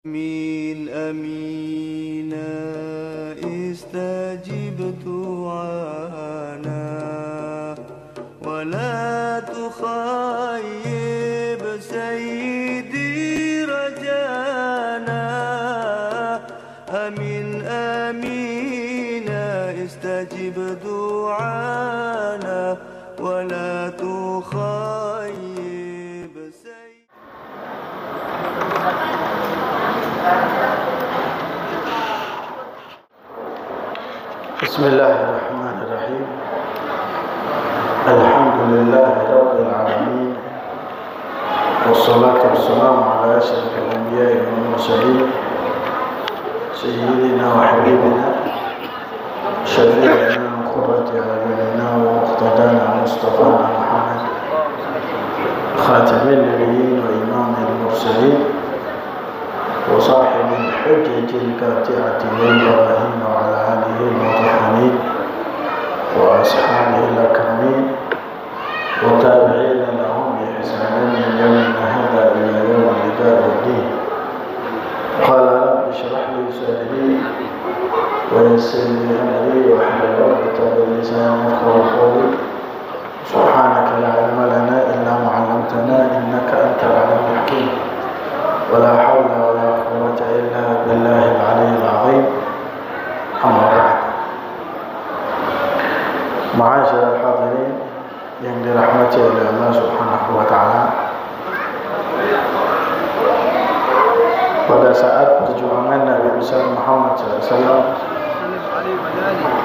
آمين آمين استجب دعانا ولا تخيب سيدي رجانا آمين آمين استجب دعانا ولا تخيب سيدي. بسم الله الرحمن الرحيم. الحمد لله رب العالمين، والصلاة والسلام على أشرف الأنبياء والمرسلين سيدنا وحبيبنا شفيعنا وقرة أعيننا ومقتدانا مصطفانا محمد خاتم النبيين وإمام المرسلين وصاحب الحجة القاطعة والبراهين وعلى آله المطهرين وأصحابه الأكرمين وتابعين لهم بإحسان من يومنا هذا إلى يوم لقاء الدين. قال رب اشرح لي صدري ويسر لي أمري واحلل عقدة من لساني يفقهوا قولي. سبحانك لا علم لنا إلا ما علمتنا إنك أنت العليم الحكيم. ولا حول ولا قوة إلا بالله العلي العظيم. أما بعد. Ma'asyiral hadirin yang dirahmati oleh Allah Subhanahu wa taala. Pada saat perjuangan Nabi besar Muhammad SAW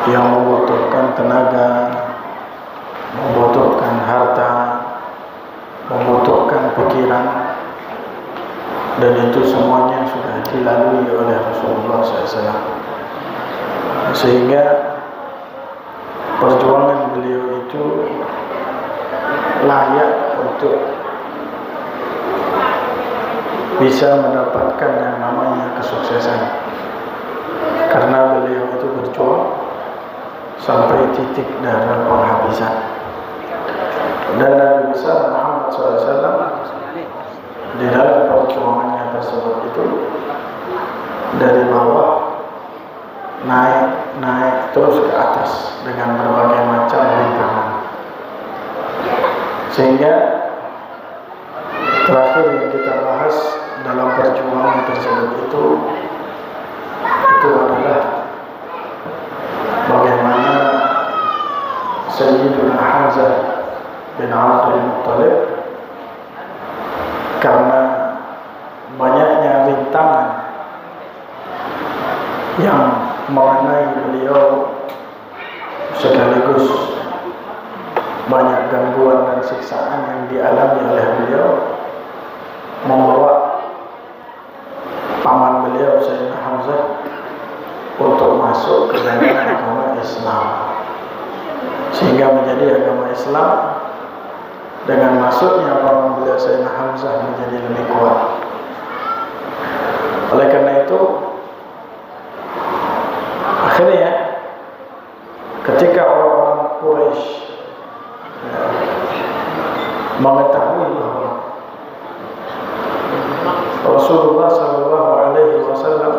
yang membutuhkan tenaga, membutuhkan harta, membutuhkan pikiran, dan itu semuanya sudah dilalui oleh Rasulullah SAW, sehingga perjuangan beliau itu layak untuk bisa mendapatkan yang namanya kesuksesan, karena beliau itu berjuang sampai titik darah penghabisan. Dan Nabi besar Muhammad SAW di dalam perjuangannya tersebut itu dari bawah naik terus ke atas dengan berbagai macam rintangan, sehingga terakhir yang kita bahas dalam perjuangan tersebut itu adalah bagaimana Sayyidina Hamzah bin Abdul Muttalib karena banyaknya rintangan yang mengenai beliau, sekaligus banyak gangguan dan siksaan yang dialami oleh beliau, membawa paman beliau Sayyidina Hamzah untuk masuk ke dalam agama Islam, sehingga menjadi agama Islam. Dengan masuknya paman beliau Sayyidina Hamzah menjadi lebih kuat. Oleh karena itu, akhirnya ketika orang-orang Quraisy mengetahui bahwa Rasulullah SAW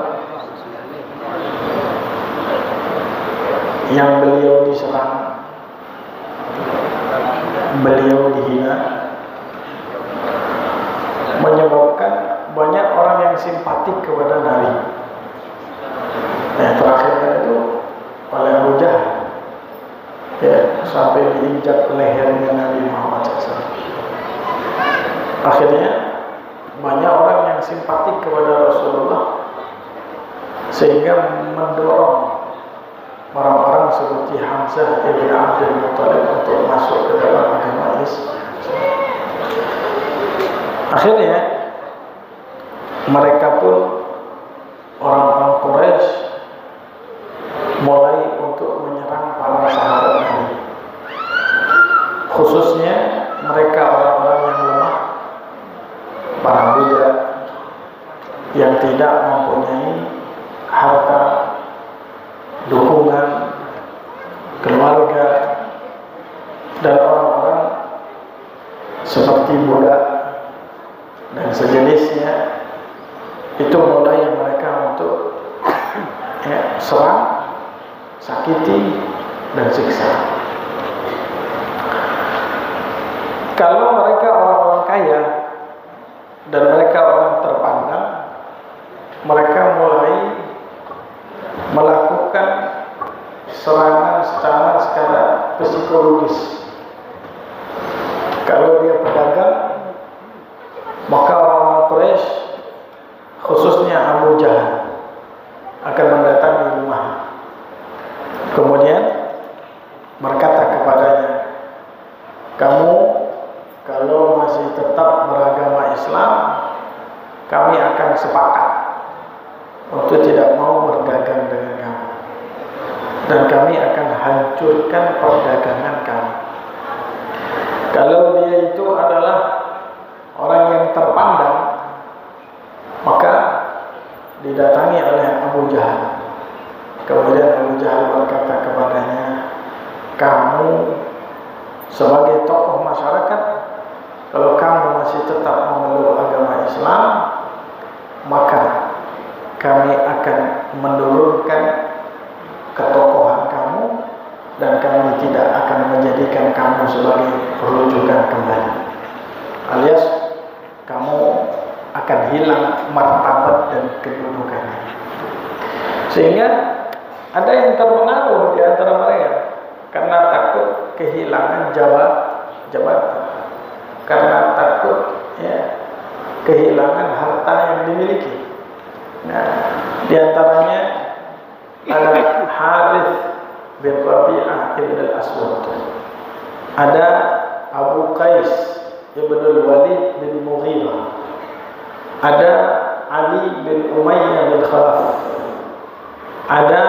yang beliau diserang, beliau dihina, menyebabkan banyak orang yang simpatik kepada Nabi. Terakhirnya itu oleh Abu Jahal, sampai diinjak lehernya Nabi Muhammad SAW. Akhirnya banyak orang yang simpatik kepada Rasulullah, sehingga mendorong orang-orang seperti Hamzah bin Abdul Muttalib untuk masuk ke dalam agama Islam. Akhirnya mereka pun, orang-orang Quraisy, mulai untuk menyerang para sahabat Nabi, khususnya mereka orang-orang yang lemah, para budak yang tidak mempunyai harta, dukungan, keluarga, dan orang-orang seperti budak dan sejenisnya, itu mulai serang, sakiti, dan siksa. Kalau mereka orang-orang kaya dan mereka orang terpandang, mereka mulai melakukan serangan secara psikologis. Kalau dia pedagang, maka orang-orang Quraisy, khususnya Abu Jahal, akan mendatangi rumah. Kemudian berkata kepadanya, kamu kalau masih tetap beragama Islam, kami akan sepakat untuk tidak mau berdagang dengan kamu, dan kami akan hancurkan perdagangan kamu. Kalau dia itu adalah orang yang terpandang, maka didatangi oleh Abu Jahal. Kemudian Abu Jahal berkata kepadanya, kamu sebagai tokoh masyarakat, kalau kamu masih tetap memeluk agama Islam, maka kami akan menurunkan ketokohan kamu, dan kami tidak akan menjadikan kamu sebagai rujukan kembali, alias kamu akan hilang martabat dan kedudukannya. Sehingga ada yang terpengaruh di antara mereka karena takut kehilangan jabatan, karena takut kehilangan harta yang dimiliki. Nah, di antaranya ada Harith bin Rabi'ah ibn al-Aswad, ada Abu Qais ibn al-Walid bin Mughirah, ada Ali bin Umayyah bin Khalaf, ada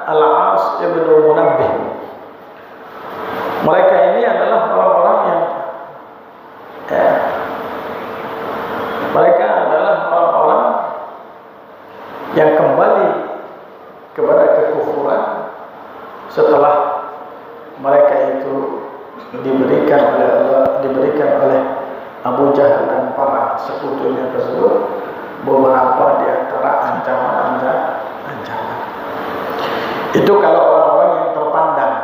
Al-As ibn Munabbih. Mereka ini adalah orang-orang yang mereka adalah orang-orang yang kembali kepada kekufuran setelah mereka itu diberikan oleh Allah, diberikan oleh Abu Jahal dan para sekutunya tersebut beberapa di antara ancaman. Itu kalau orang-orang yang terpandang,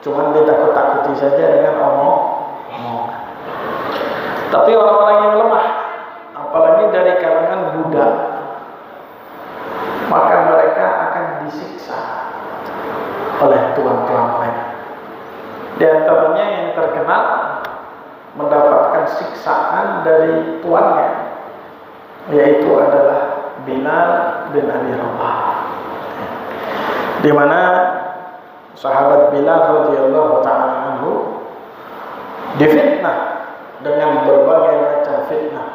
cuman ditakut-takuti saja dengan omong-omongan. Tapi orang-orang yang lemah, apalagi dari kalangan budak, maka mereka akan disiksa oleh tuan-tuan mereka. Di antaranya yang terkenal mendapatkan siksaan dari tuannya, yaitu adalah Bilal bin Abi Rabah, di mana sahabat Bilal radhiyallahu ta'ala anhu difitnah dengan berbagai macam fitnah,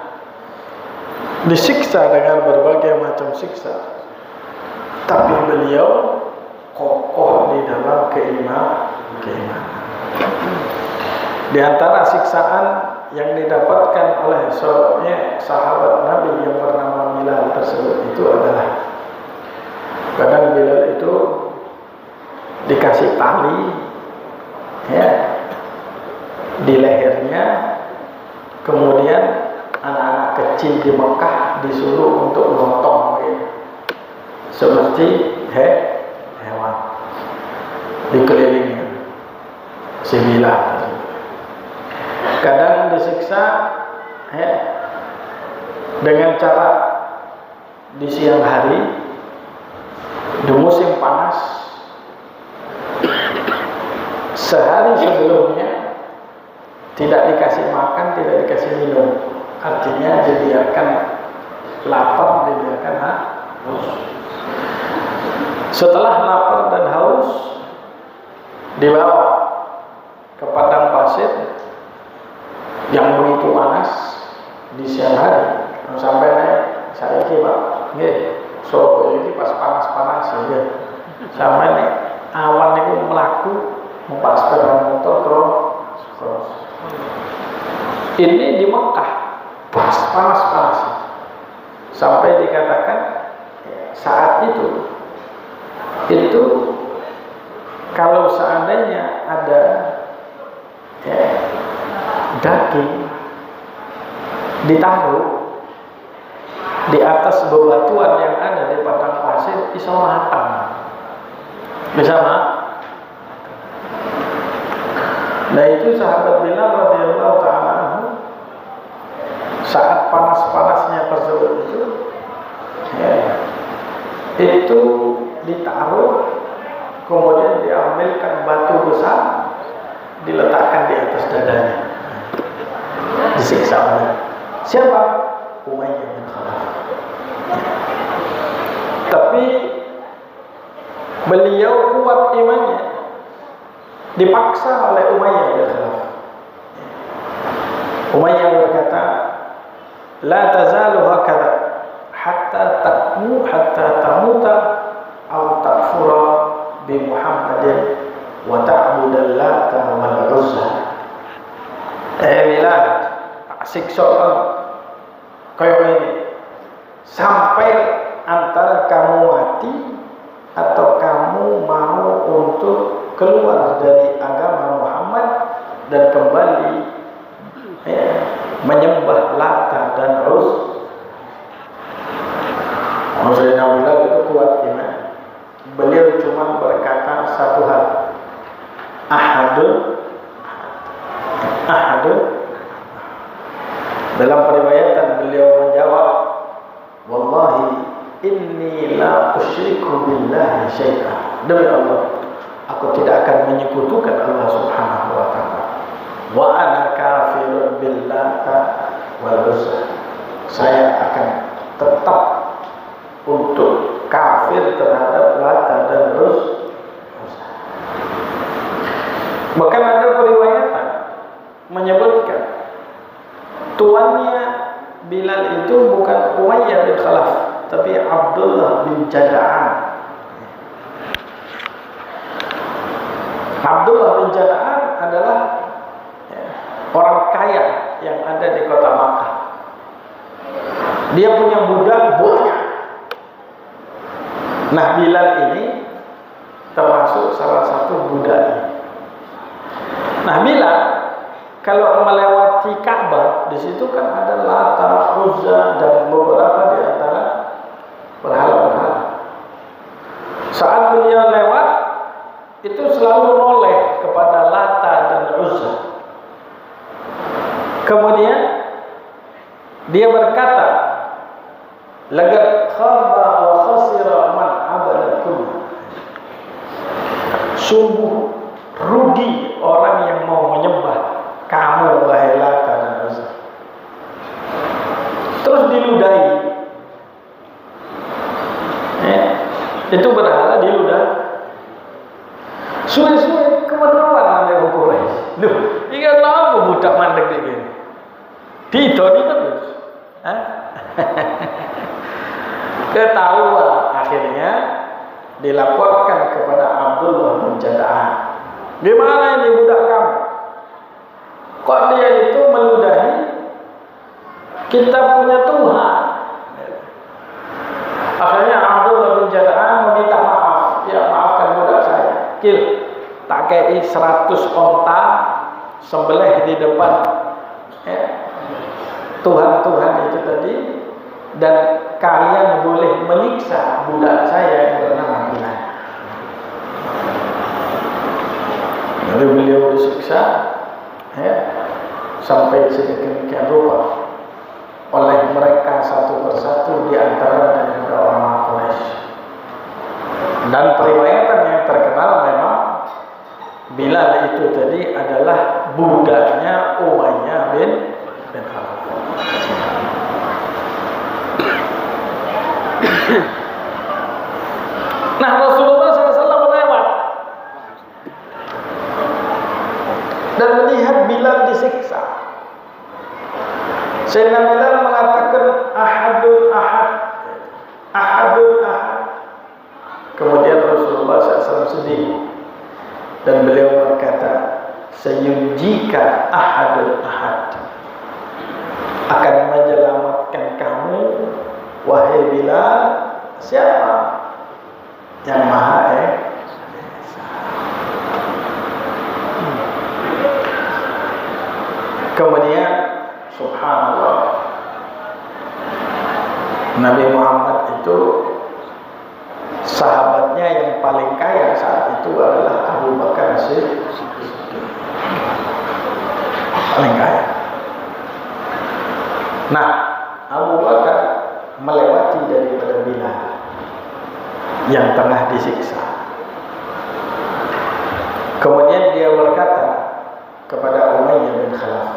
disiksa dengan berbagai macam siksa, tapi beliau kokoh di dalam keimanan. Di antara siksaan yang didapatkan oleh sahabat Nabi yang bernama Bilal tersebut itu adalah kadang Bilal itu dikasih tali di lehernya, kemudian anak-anak kecil di Mekah disuruh untuk lontong seperti hewan dikelilingi si Bilal. Kadang disiksa dengan cara di siang hari, di musim panas, sehari sebelumnya tidak dikasih makan, tidak dikasih minum, artinya dibiarkan lapar, dibiarkan haus. Setelah lapar dan haus, dibawa ke padang pasir yang begitu panas di siang hari, sampai naik saya Pak, so ini pas panas-panas saja, sampai nih awan itu melaku numpak sepeda motor terus. Ini di Mekah pas panas-panas, sampai dikatakan saat itu kalau seandainya ada daging ditaruh di atas bebatuan yang ada di padang pasir, iso matang. Bisa mak? Nah itu sahabat Bilal radhiyallahu ta'ala anhu saat panas-panasnya tersebut itu ditaruh, kemudian diambilkan batu besar, diletakkan di atas dadanya, disiksa oleh siapa? Umayyah bin Khalaf. Tapi beliau kuat imannya, dipaksa oleh Umayyah bin Khalaf. Umayyah berkata, la tazalu hakadha hatta tamuta aw takfura bi Muhammadin wa ta'budal Lata wal Uzza. Bilal, tak siksa kayak ini sampai antara kamu mati atau kamu mau untuk keluar dari agama Muhammad dan kembali menyembah Lata dan Uzza. Sayyidina Bilal itu kuat iman. Beliau cuma berkata satu hal, ahadun. Dalam periwayatan beliau menjawab, wallahi inni la usyriku billahi syai'an. Demi Allah, aku tidak akan menyekutukan Allah Subhanahu wa taala. Wa ana kafirun billata wal Uzza. Saya akan tetap untuk kafir terhadap Lata dan Uzza. Bahkan ada periwayatan menyebutkan tuannya Bilal itu bukan Umayyah bin Khalaf, tapi Abdullah bin Jada'an. Abdullah bin Jada'an adalah orang kaya yang ada di kota Makkah. Dia punya budak banyak. Nah, Bilal ini termasuk salah satu budaknya. Nah, Bilal kalau melewati Ka'bah, di situ kan ada Lata, Uzza dan beberapa di antara berhala-berhala. Saat beliau lewat, itu selalu noleh kepada Lata dan Uzza. Kemudian dia berkata, laqad khaba wa khasira man abadakum. Sungguh rugi orang yang mau menyembah kamu, wahai Lata dan Uzza. Terus diludahi. Itu berhala diludahi. Suwe-suwe kemeruan sampai Quraisy. Loh, iki apa budak mandek iki? Didoni terus. Ketahuan, akhirnya dilaporkan kepada Abdullah bin Jada'an. Gimana ini budak kamu? Kok dia itu meludahi kita punya Tuhan? Akhirnya Abdullah bin Jada'an meminta maaf. Ya, maafkan budak saya. Tak kei 100 onta sembelih di depan Tuhan-Tuhan itu tadi, dan kalian boleh menyiksa budak saya yang bernama Bilal. Lalu beliau disiksa sampai sedemikian rupa oleh mereka satu persatu di antara daripada orang Quraisy. Dan periwayatan yang terkenal memang Bilal itu tadi adalah budaknya Umayyah bin Khalaf. Nah, Rasulullah SAW lewat dan melihat Bilal disiksa. Sayyidina Bilal mengatakan ahadun ahad, ahadun ahad. Kemudian Rasulullah SAW sedih dan beliau berkata, sayunjika ahadun ahad, akan menyelamatkan kamu wahai Bilal siapa? Yang Maha Esa. Kemudian subhanallah, Nabi Muhammad itu sahabatnya yang paling kaya saat itu adalah Abu Bakar Siddiq. Paling kaya. Nah, Abu Bakar melewati daripada Bilal yang tengah disiksa. Kemudian dia berkata kepada Umayyah bin Khalaf,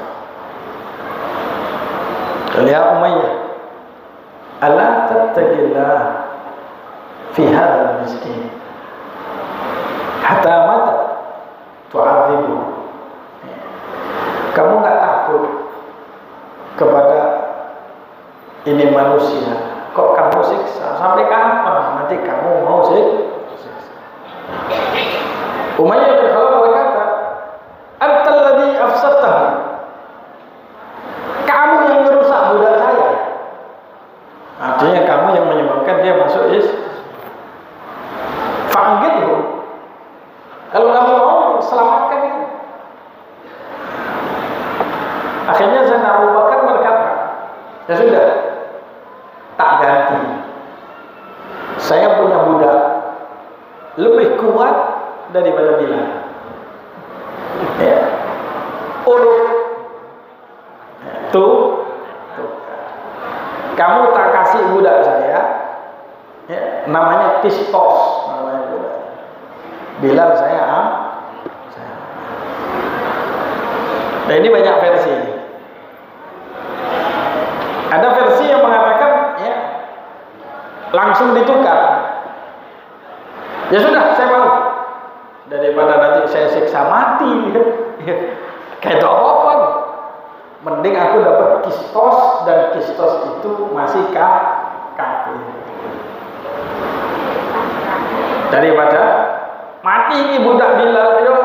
"Ya Umayyah, ala tattaqillah fi hadzal miskin hatta mata tu'adzibu." Kamu enggak takut kepada ini manusia, kok kamu siksa? Sampai kapan nanti kamu mau siksa? Umayyah bin Khalaf berkata, "Antal ladzi afsadtahu." Kamu yang merusak budak saya. Artinya kamu yang menyebabkan dia masuk Fa'angithu. Kalau kamu mau, selamatkan dia. Akhirnya Sayyidina Abu Bakar berkata, "Ya sudah, tak ganti. Saya punya budak lebih kuat daripada Bilal. Ya. Urut. Tuh. Kamu tak kasih budak saya, ya, namanya Tistos, namanya budak. Bilal saya Nah, ini banyak versi. Ada versi yang mengatakan, ya, langsung ditukar. Ya sudah, saya mau. Daripada nanti saya siksa mati, ya. Kayak itu apa-apa. Mending aku dapat Kistos, dan Kistos itu masih kafir. Daripada mati ini budak Bilal, yo,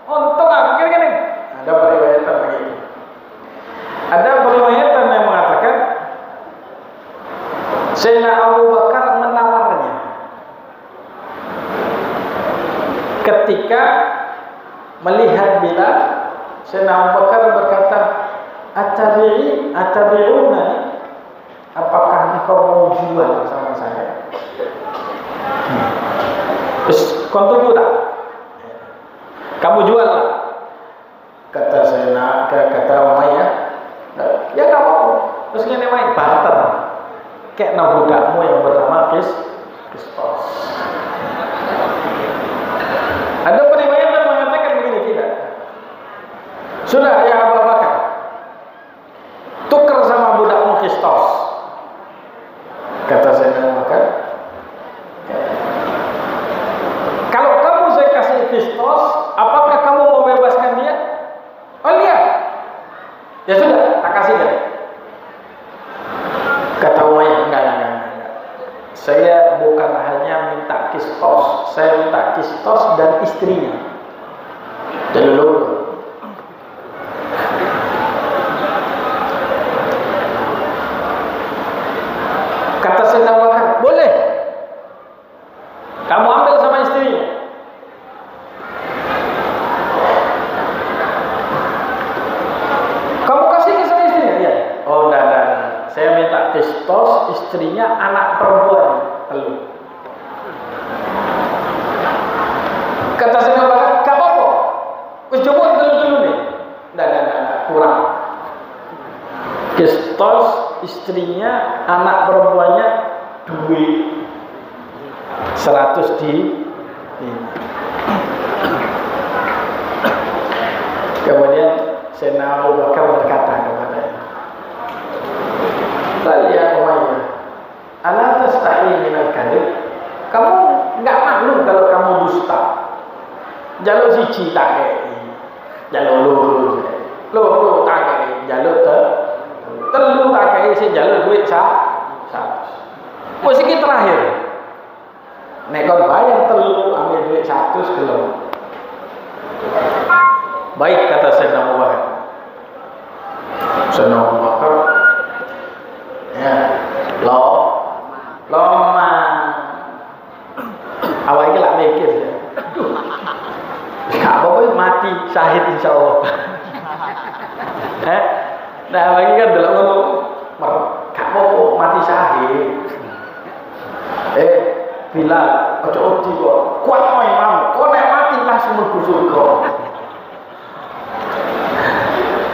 untung aku gini. Ada periwayatan begitu. Ada periwayatan yang mengatakan Sayyidina Abu Bakar menawarnya ketika melihat Bilal. Sayyidina Abu Bakar berkata, Atabi'una, apakah engkau mau jual sama saya? Terus kontuju tak? Kamu jual lah. Kata Umayyah, ya kamu. Terus ini main barter. Kayak budakmu yang bernama Kistos. Ada periwayatan mengatakan begini, tidak. Sudah ya Abu Bakar, tukar sama budakmu Kistos. Kata Sayyidina Abu Bakar, kalau kamu saya kasih Kistos, apakah kamu mau bebaskan dia? Oh iya. Ya sudah, tak kasih dia. Kata Umayyah, enggak. Saya bukan hanya minta Kistos, saya minta Kistos dan istrinya. Jadi dulu. Kata Sayyidina Abu Bakar, boleh. Kamu ambil sama istrinya. Kamu kasih ke sama istrinya? Ya. Oh, enggak. Saya minta Kistos, istrinya anak perempuan, telur. Kata Sayyidina Abu Bakar, gak apa-apa. Wis coba telur nih. Enggak, kurang. Kistos, istrinya, anak perempuannya duit 100 Kemudian Sayyidina Abu Bakar berkata kepadanya, "Ya Umayyah, ala tastahi minal kadhib?" Kamu enggak malu kalau kamu dusta? Jaluk siji tak kei, jaluk loro tak kei, jaluk telu tak kei, sing jaluk duit satu. Musik terakhir. Nek kon bayar telu ambil duit 100 gelem. Baik, kata Sayyidina Abu Bakar. Sayyidina Abu Bakar, ya, lama. Awal ini lah mikir ya. Gak apa-apa mati syahid insyaallah. Nah, lagi kan dalam gak apa-apa mati syahid. Bilal, ojo odi kok. Kuat no imam. Kok nek mati langsung mlebu surga.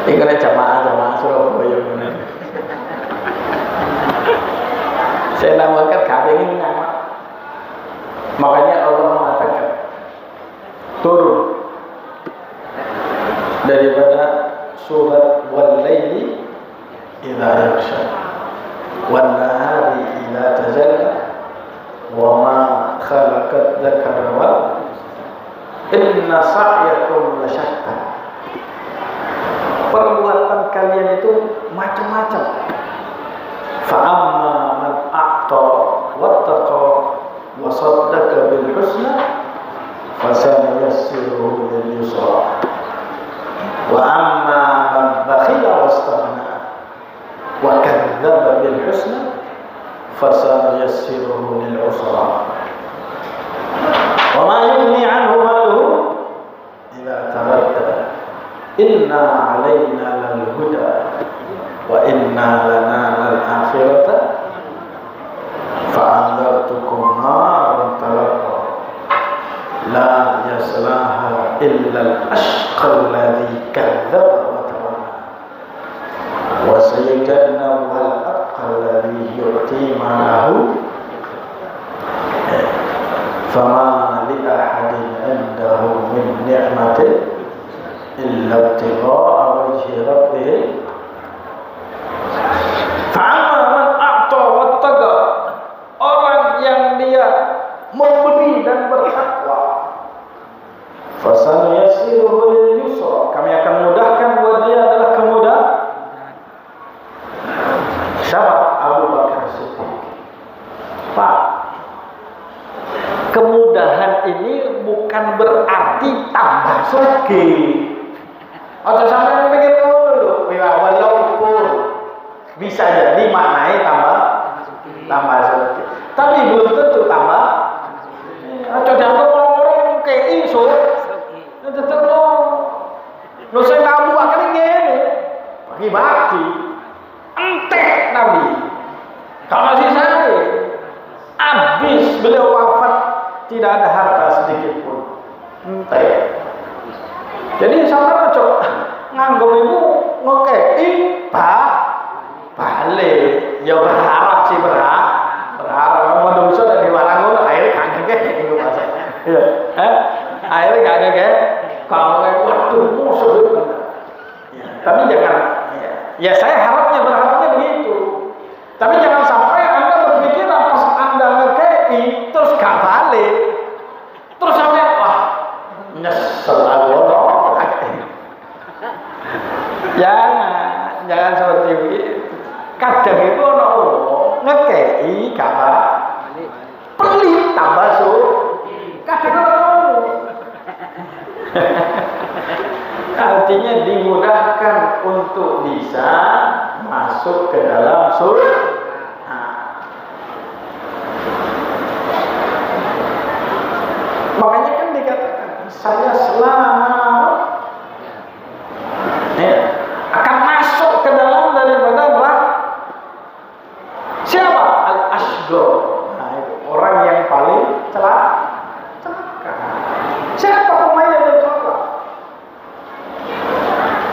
Iki kena jamaah Surabaya ngene. Saya namakan kambing ini nama. Makanya Allah mengatakan turun daripada surat wal-laili idza yaghsha wan-nahari idza tajalla wa ma khalaqat dzakara wal inna sa'yakum lasyatta. Perbuatan kalian itu macam-macam. Fa'amma man a'ta wattaqa wa saddaqa bil husna fasanuyassiruhu lil yusra wa amma man bakhila wastaghna wa kadzdzaba bil husna fasanuyassiruhu lil usra wa ma yughni anhu maluhu idza taradda inna 'alaina lal huda wa inna lana lal akhirata fa'anzartukum naran talaqqa la yaslaha illa al-ashqa alladhi kadzdzaba wa tawalla wa sayajannabu al-atqa alladhi yu'ti malahu fama li ahadin 'indahu min ni'matin illa ibtigha'a wajhi rabbih. Fa'amma man a'ta wattaqa, orang yang dia memberi dan bertakwa, fasanuyassiruhu lil yusra, kami akan mudahkan buat dia adalah kemudahan. Siapa? Abu Bakar Siddiq. Pak, kemudahan ini bukan berarti tambah sugih. Atau sampai mikir dulu, walaupun bisa jadi maknai tambah sugih, tapi belum tentu tambah. Atau dianggap orang kayak iso, tetap lo saya tahu akan ngene, bagi-bagi, entek Nabi. Kalau masih saya, habis beliau wafat tidak ada harta sedikit pun, entek. Jadi sampai coba nganggo ibu ngekei balik, ya berharap sih berharap manusia dari warang akhirnya kagak itu masa, akhirnya kagak kalau waduh musuh, tapi jangan, ya saya berharapnya begitu, tapi jangan sampai anda berpikir pas anda ngekei terus gak balik, terus sampai wah nyesel aku. Jangan seperti itu. Kadang itu orang ngekei gak pelit tambah kadang orang artinya dimudahkan untuk bisa masuk ke dalam surga. Makanya kan dikatakan saya selama akan masuk ke dalam daripada siapa? Al-Ashqa. Nah, itu orang yang paling celaka. Siapa Umayyah bin Khalaf?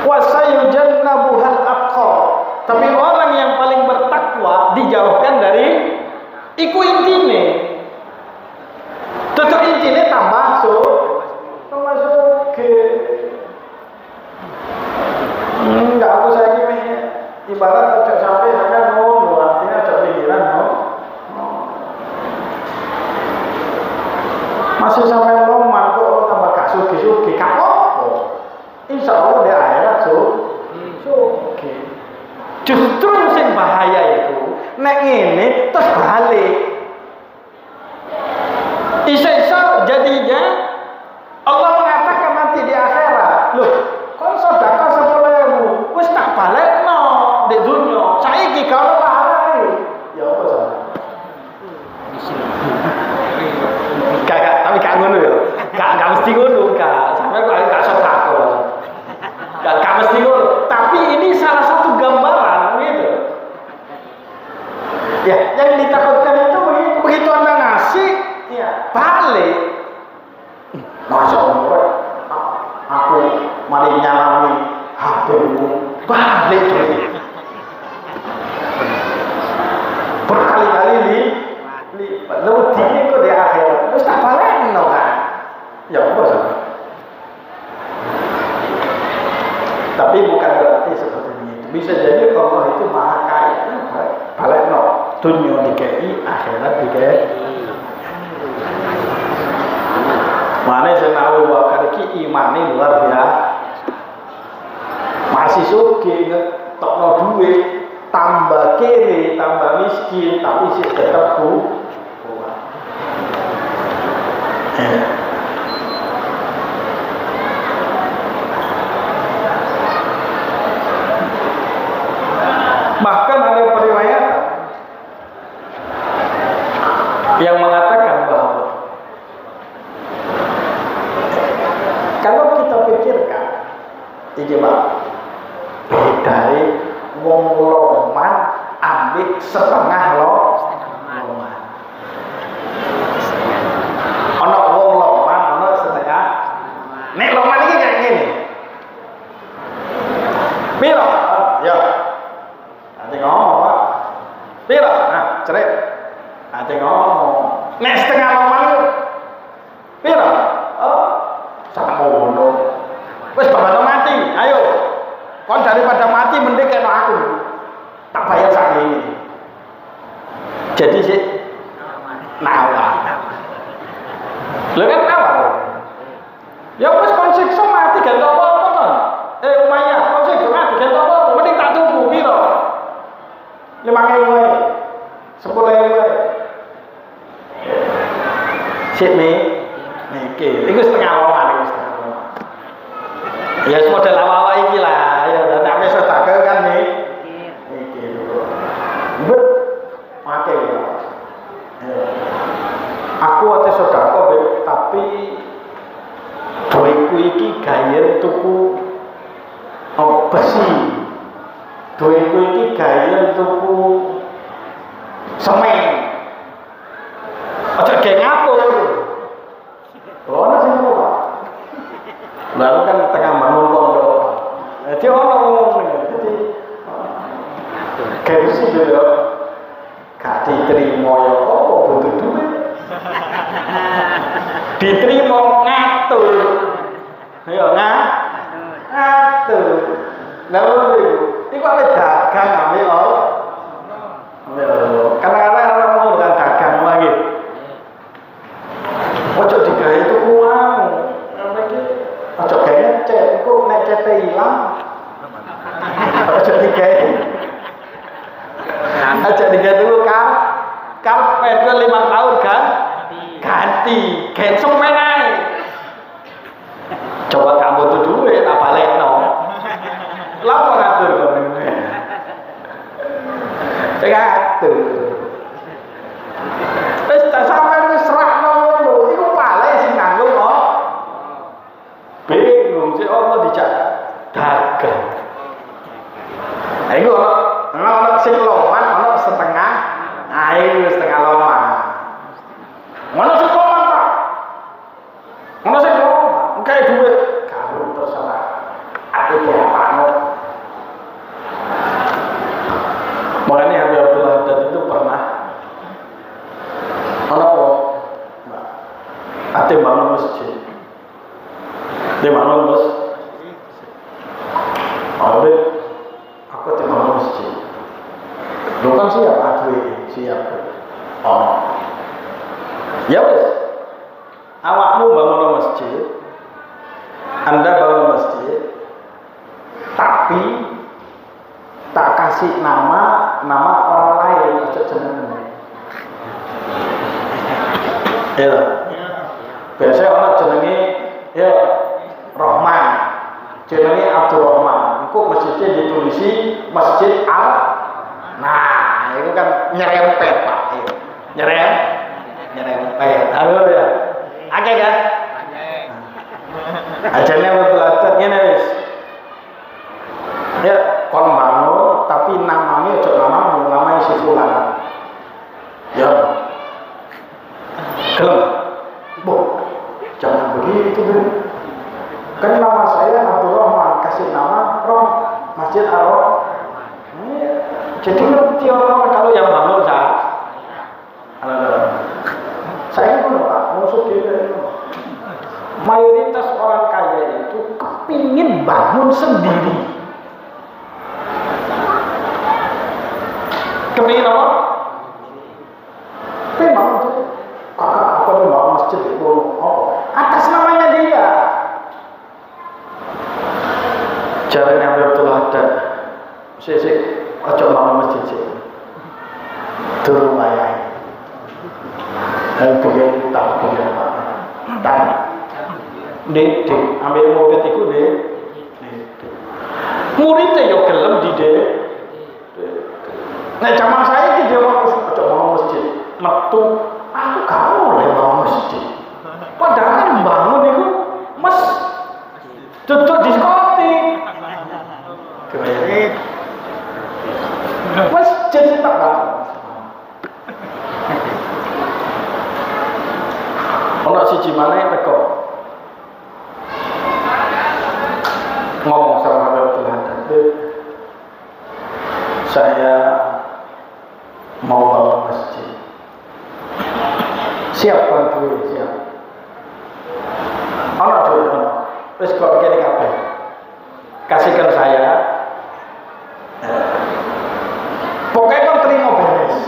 Wa sayujannabuhal atqa. Tapi orang yang paling bertakwa dijauhkan dari iku intine. Tutup intine tambah ke enggak, aku saya gini ibarat ojo sampai ngono, artinya ojo pikiran masih sampai roman kok tambah gak sugi-sugi gak apa, insya Allah di akhirat sugi. Justru sing bahaya itu nek ini terus balik isa-isa jadinya Allah mengatakan nanti di akhirat loh kon sedekah 10.000 wis tak balekno di dunya saiki kalau pahalane ya apa salah kakak tapi gak ngono ya gak mesti ngono kak sampai kok gak sedekah gak mesti ngono tapi ini salah satu gambaran gitu ya yang ditakutkan itu begitu anda ngasih Ludi iku di akhirat. Wis tak balekno kan. Ya apa sih? Tapi bukan berarti seperti itu. Bisa jadi Allah itu maha kaya. Balekno dunia dikei, akhirat dikei. Mana Sayyidina Abu Bakar iki imane luar biasa. Masih sugih ngetokno duit, tambah kere, tambah miskin, tapi sih tetap kuat. Bahkan ada periwayat yang mengatakan bahwa kalau kita pikirkan, iki Pak, bedai wong loman ambil setengah loman. Ono wong loman, ono setengah. Nek loman iki kayak gini. Piro? Ya. Nanti ngomong, Pak. Piro? Nah, cerit. Nanti ngomong. Nek setengah loman itu piro? Oh, sakmono. Wis bakal mati. Ayo. Kon daripada mati mending kena aku. Tak bayar sak ini. Jadi sih nawar. Lha kan nawar. Ya wis kon siksa mati gak apa-apa kon. Umayyah, kon siksa mati gak apa-apa. Mending tak tuku piro? 5.000 wae. 10.000 wae. Sik niki. Iku setengah loman iki setengah loman. Ya wis model awal iki lah. Ya nek wis sedekah kan nih. Iki lho. Bet mate ya. Aku ate sedekah tapi duitku iki gayen tuku besi. Duitku iki gayen tuku semen. Aja ge ngapur. Ono sing ngono, Pak. Lalu kan tengah bangun pondok. Jadi orang ngomong jadi kayak sih gitu. Gak diterima ya apa butuh duit. Diterima ngatur. Ya ngatur. Lalu itu apa dagang ambil kadang-kadang orang mau dengan dagang lagi. Ojo digawe itu uang. Ojo gawe cet, kok nek cete ilang. Ojo digawe. Aja digawe dulu karpet 5 tahun kan ganti, gensong menai. Coba kamu tuh duit apa lekno. Lapor atur kok ngene. Ngatur. Wis tak sampean wis serahno ngono, iku pale sing nanggung kok. Bingung sih Allah dijak dagang. Nah iku ono sing loman, ono setengah. Ah iku setengah loman. Ono sing loman, Pak. Ono sing loman, kayak duit karo terserah. Aku diapakno. Makanya Habib Abdullah Haddad itu pernah ate bangun masjid. Dia bangun masjid. Habib, aku ate bangun masjid. Lu kan siap, siap. Oh. Ya wes. Awakmu bangun masjid. Anda bangun masjid. Tapi tak kasih nama orang lain aja jenenge. Ya. Biasanya orang jenenge ya Rahman. Jenenge Abdurrahman. Iku masjidnya ditulisi Masjid Al. Nah, itu kan nyerempet, Pak. Nyerempet. Halo ya. Oke kan? Ajarnya belajar ngene wis. Ya, kon bangun tapi namanya ojo namanya si fulan. Ya. Gelem. Bu, jangan begitu, Bu. Kan nama saya Abdurrahman, kasih nama Masjid Ar-Rahman. Jadi ngerti orang kalau yang bangun saat. Halo. dibangun sendiri. Kepingin apa? Memang itu kakak apa memang masjid itu atas namanya dia. Caranya betul ada. Sik ojo bangun masjid sih. Turun bayar. Dan punya tak punya apa? Tak. Dek, ambil mobil itu dek. Muridnya yo gelem di dek. Nah zaman saya dia mau masjid, metu, aku gak boleh bangun masjid. Padahal kan bangun itu duduk diskotik. Masjid tak bangun. Ono siji maneh teko. Ngomong sama Habib Tuhan, saya mau bangun masjid. Siap bantu, siap. Ono duit, ono. Wis kok begini kabeh. Kasihkan saya. Pokoknya kan terima beres.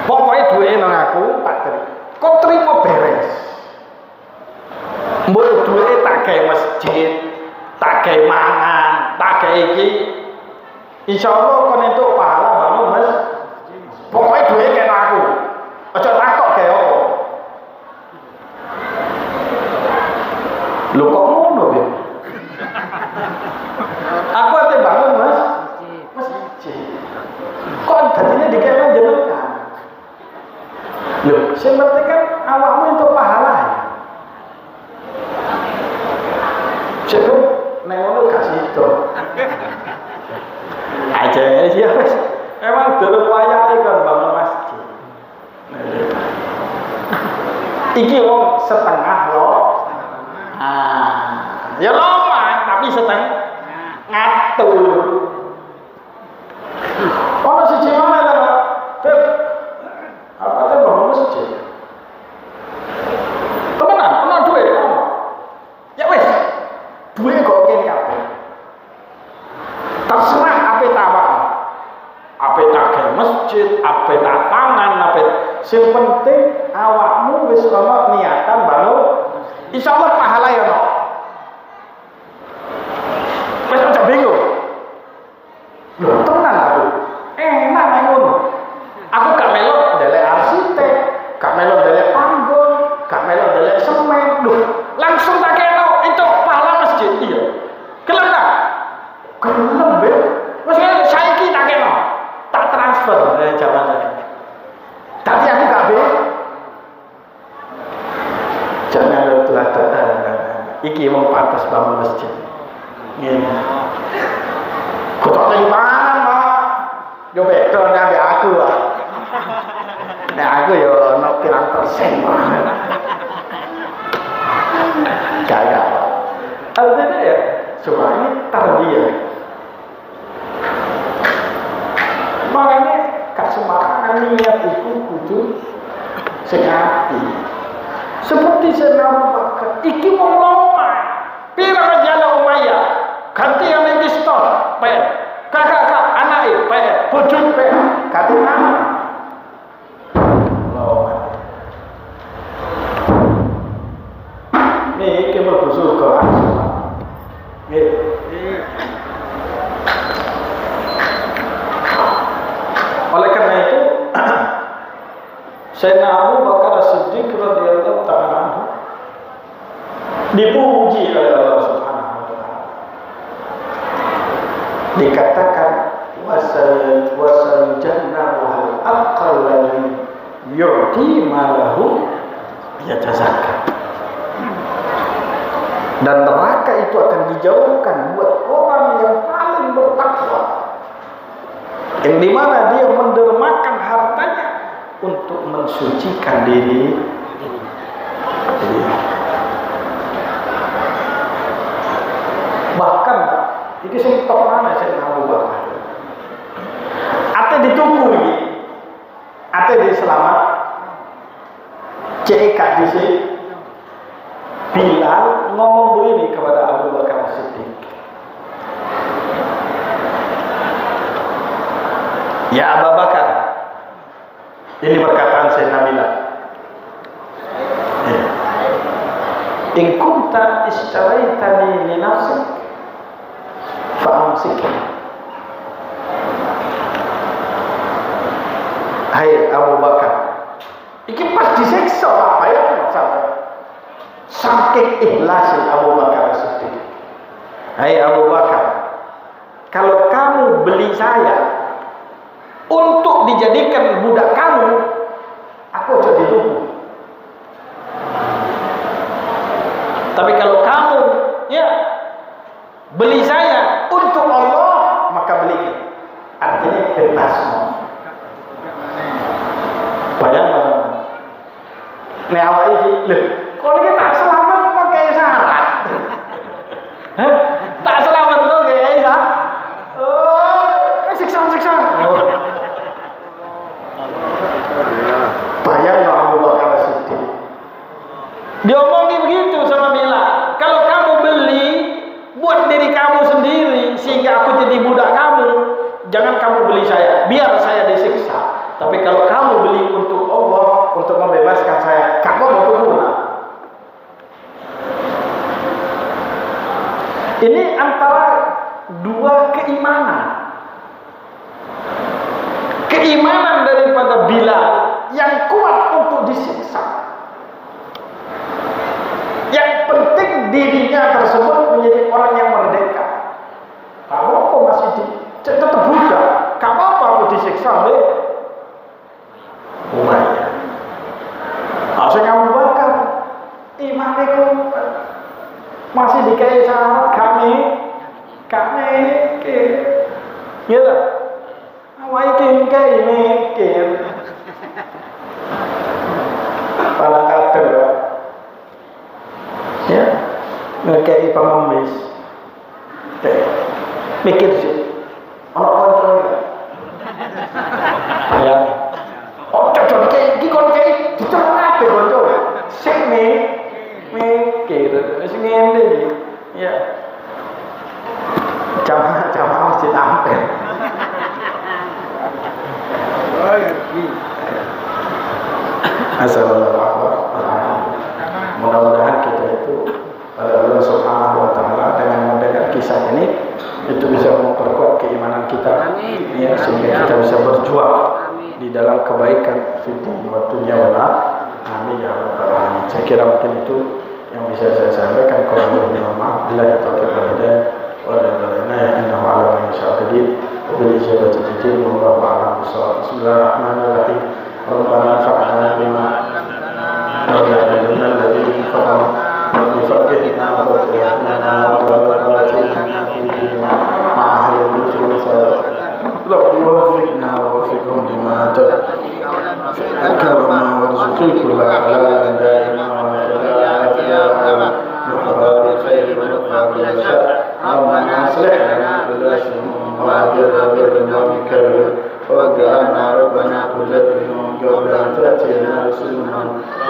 Pokoknya duit nang aku tak terima. Kok terima beres. Mbok duit tak gawe masjid, tak gawe mangan, tak gawe iki. Insyaallah kon entuk pahala bangun Mas. Pokoknya duit kena aku. Aja takok gawe apa. Lho kok ngono ya? Aku ate bangun Mas. Masjid. Kok dadine dikene jenengan? Lho, sing penting kan awakmu entuk pahala ya. Sebab neng ngono gak sido. Aja ya wis. Emang durung wayahe kon bangun masjid. Iki wong setengah loh. Ya lama tapi setengah ngatur. Ono siji mana ta? Beb. Apa teh bangun masjid? Temenan, ono duwe. Ya wis. Duwe kok kene kabeh. Terserah ape tawak. Ape tak gawe masjid, ape tak pangan, ape sing penting awakmu wis ono niatan bangun. Insyaallah pahala ya ono. Wis aja bingung. Lho tenan aku. Enak nek ngono. Aku gak melok ndelek arsitek, gak melok ndelek panggon, gak melok ndelek semen. Lho, langsung tak kena entuk pahala masjid iya. Gelem tak? Gelem be. Wis saiki tak kena. Tak transfer jaman saya. Tapi aku gak be. Jangan lupa iki wong pantes bangun masjid. Ngene. Kok tak mangan, Pak. Yo beda nang aku lah. Nek aku yo ono pirang persen. Gak. Artinya ya, cuma ini tarbiyah. Makanya gak sembarangan niat itu kudu sing ati. Seperti Sayyidina Bakar, iki wong loma. Pirang jala Umayyah, ganti yang iki store, pe. Kakak anake pe, bojo pe, ganti nama. Loma. Nih iki mlebu surga langsung. Nggih. Oleh karena itu Sayyidina Abu Bakar As-Siddiq radhiyallahu ta'ala anhu dipuji oleh Allah Subhanahu wa taala. Dikatakan wasal jannahu al-aqal yu'ti malahu yatazakka. Dan neraka itu akan dijauhkan buat orang yang paling bertakwa, yang dimana dia mendermakan hartanya untuk mensucikan diri. Bahkan ini sing tok mana sing Abu Bakar. Ate ditunggu iki. Ate di selamat. Cek di sini. Bilal ngomong begini kepada Abu Bakar Siddiq. Ya Abu Bakar, ini perkataan Sayyidina Bilal. In kunta ishtaraitani li nafsik fa'amsik. Hai Abu Bakar, iki pas disiksa apa ya sampai saking ikhlasi Abu Bakar Siddiq. Hai Abu Bakar, kalau kamu beli saya untuk dijadikan budak kamu, aku jadi tubuh. Tapi kalau kamu ya beli saya untuk Allah, maka beli. Artinya bebas. Bayangkan. Nek awak iki lho, kok iki tak selamat pakai syarat. Tak selamat kok kayak ya. Oh, siksa. Bayangkan Abu Bakar Siddiq. Diomongi begitu sama Bilal. Kalau kamu beli buat diri kamu sendiri sehingga aku jadi budak kamu, jangan kamu beli saya, biar saya disiksa. Tapi kalau kamu beli untuk Allah, untuk membebaskan saya, kamu mau berguna. Ini antara dua keimanan. Keimanan daripada Bilal yang kuat untuk disiksa. Yang penting dirinya tersebut menjadi orang yang merdeka. Kamu kok masih tetap budak? Kamu apa aku disiksa deh? Umayyah. Asal kamu bakar imanku masih dikai syarat kami gitu. Awak iki kayak mikir. Pala kader. Ya, ngekei pengemis. Mikir sih. Ono kontrol enggak? Ya. Oh, cocok iki kon kei dicolong kabeh konco. Sing mikir, wis ngene iki. Ya. Jamaah mesti tampil. Mudah-mudahan kita itu pada Allah Subhanahu wa Ta'ala dengan mendengar kisah ini itu bisa memperkuat keimanan kita, ya, sehingga kita bisa berjuang di dalam kebaikan di dunia wal amin ya rabbal alamin. Saya kira mungkin itu yang bisa saya sampaikan. Kalau lebih maaf bila taufiq wal hidayah wa la innahu ala ma yasha qadir wa bil ijabati jadir wallahu a'lam bissawab. Bismillahirrahmanirrahim. Rabbana fa'alna bima وَلَا الَّذِي فَقَرَ وَفَقِهْنَا وَفَقِهْنَا وَبَرَكَاتِنَا فِيهِمَا مَعَ أَهْلِ الذِّكْرِ وَالصَّلَاةِ رَبِّ وَفِّقْنَا وَوَفِّقْهُمْ لِمَا تُحِبُّ وَارْزُقْنَا كُلَّ حَلَالٍ دَائِمًا وَلَا نُحْبَا بِالْخَيْرِ وَنُحْبَا بِالشَّرِّ رَبَّنَا أَصْلِحْ لَنَا كُلَّ شَيْءٍ وَأَجِرْنَا بِكَ وَجَعَلْنَا رَبَّنَا كُلَّ ذِنُوبٍ قبل أن تأتينا رسلنا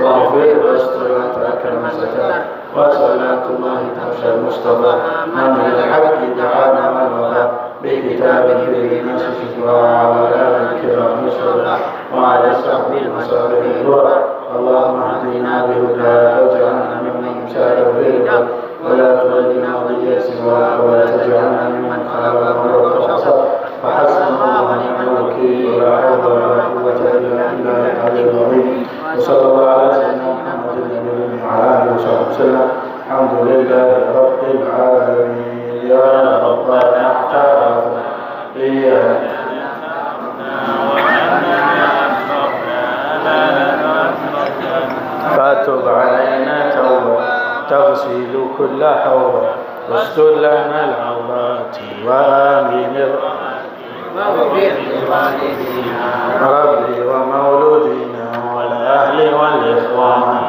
واغفر واستر وأكرم ستار وصلاة الله تخشى المصطفى من الحق دعانا والوفاء بكتابه للناس وعلى آله الكرام الصلاة وعلى صحبه وصحبه الورى اللهم اهدنا بهداك واجعلنا ممن سار برضاك ولا تولنا وليا سواك ولا تجعلنا ممن خالف امرك وعصاك فحسبنا الله ونعم الوكيل ولا حول ولا قوة إلا بالله العلي العظيم وصلى الله على سيدنا محمد النبي وعلى آله وصحبه وسلم الحمد لله رب العالمين يا ربنا اعترفنا فتب علينا توبة تغسل كل حوبة واستر لنا العورات وآمن ربي ومولودنا والأهل والإخوان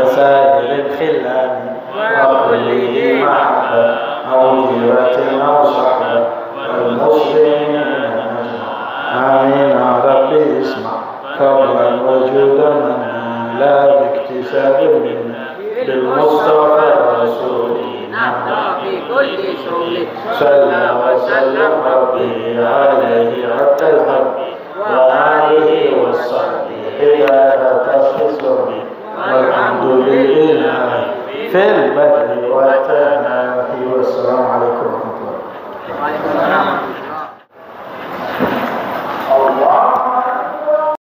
وسائر الخلان وكل ذي محبة أو جيرة أو صحبة والمسلمين آمين ربي اسمع فضلا وجودا منا لا باكتساب منا بالمصطفى صلى وسلم ربي عليه عبد الحق وآله وصحبه حيال تخصصه والحمد لله في البدء والتناهي والسلام عليكم ورحمة الله.